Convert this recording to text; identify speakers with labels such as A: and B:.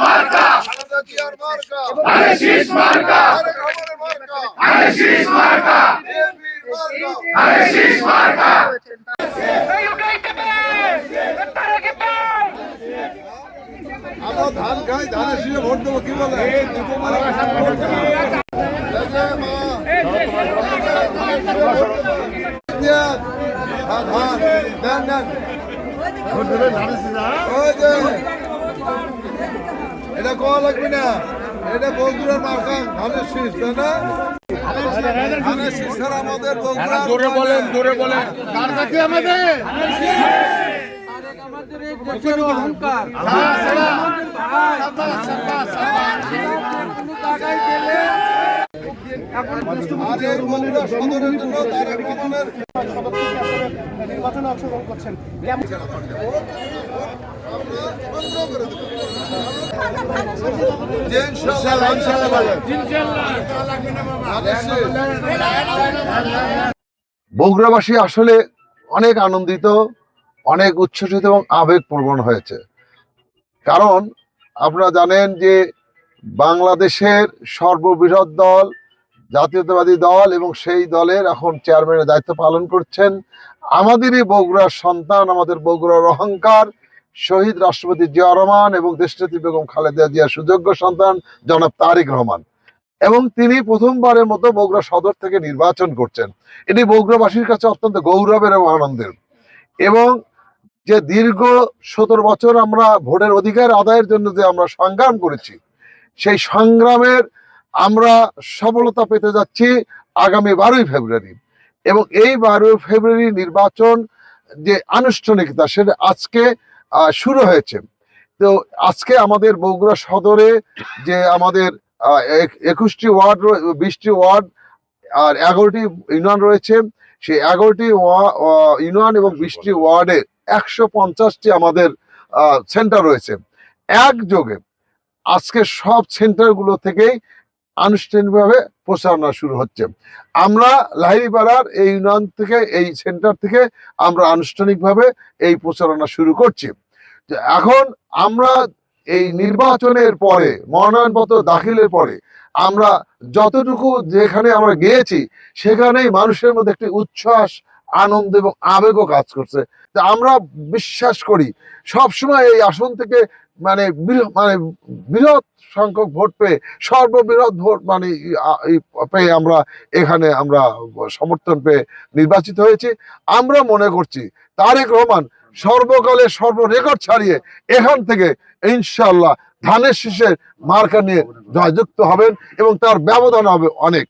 A: মার্কা
B: জিয়ার মার্কা
A: ধানের শীষ মার্কা
B: তারেক রহমানের মার্কা
A: ধানের শীষ মার্কা
B: বিএনপির মার্কা
A: ধানের শীষ মার্কা
B: আমরা ধান খাই ধানের শীষে ভোট দেবো কি বলে এটা কোয়া লাগবে না এটা বগুড়ার মার্কা ধানের শীষ তাই না ধানের শীষ ছাড়া আমাদের
C: জোরে বলেন জোরে বলেন কার কাছে আমাদের অহংকার
D: নির্বাচনে অংশগ্রহণ করছেন
E: বগুড়াবাসী আসলে অনেক আনন্দিত, অনেক উচ্ছ্বসিত এবং আবেগপ্রবণ হয়েছে। কারণ আপনারা জানেন যে বাংলাদেশের সর্ববৃহৎ দল জাতীয়তাবাদী দল এবং সেই দলের এখন চেয়ারম্যানের দায়িত্ব পালন করছেন আমাদেরই বগুড়ার সন্তান, আমাদের বগুড়ার অহংকার শহীদ রাষ্ট্রপতি জিয়া রহমান এবং দেশনেত্রী বেগম খালেদা জিয়ার সুযোগ্য সন্তান জনাব তারেক রহমান। এবং তিনি প্রথমবারের মতো বগুড়া সদর থেকে নির্বাচন করছেন। এটি বগুড়াবাসীর কাছে অত্যন্ত গৌরবের এবং আনন্দের। এবং যে দীর্ঘ 17 বছর আমরা ভোটের অধিকার আদায়ের জন্য যে আমরা সংগ্রাম করেছি, সেই সংগ্রামের আমরা সফলতা পেতে যাচ্ছি আগামী 12ই ফেব্রুয়ারি। এবং এই 12 ফেব্রুয়ারি নির্বাচন যে আনুষ্ঠানিকতা সেটা আজকে শুরু হয়েছে। তো আজকে আমাদের বগুড়া সদরে যে আমাদের 21টি ওয়ার্ড 20টি ওয়ার্ড আর 11টি ইউনিয়ন রয়েছে, সেই 11টি ইউনিয়ন এবং 20টি ওয়ার্ডে 150টি আমাদের সেন্টার রয়েছে। একযোগে আজকে সব সেন্টারগুলো থেকেই আনুষ্ঠানিকভাবে প্রচারণা শুরু হচ্ছে। আমরা লাহিড়িপাড়ার এই ইউনিয়ন থেকে, এই সেন্টার থেকে আমরা আনুষ্ঠানিকভাবে এই প্রচারণা শুরু করছি। এখন আমরা এই নির্বাচনের পরে, মনোনয়নপত্র দাখিলের পরে আমরা যতটুকু যেখানে আমরা গিয়েছি সেখানেই মানুষের মধ্যে একটি উচ্ছ্বাস, আনন্দ এবং আবেগও কাজ করছে। তা আমরা বিশ্বাস করি সবসময় এই আসন থেকে মানে বৃহৎ সংখ্যক ভোট পেয়ে, সর্ববৃহৎ ভোট পেয়ে আমরা এখানে আমরা সমর্থন পেয়ে নির্বাচিত হয়েছি। আমরা মনে করছি তারেক রহমান সর্বকালের সর্বরেকর্ড ছাড়িয়ে এখান থেকে ইনশাআল্লাহ ধানের শীষের মার্কা নিয়ে জয়যুক্ত হবেন এবং তার ব্যবধান হবে অনেক।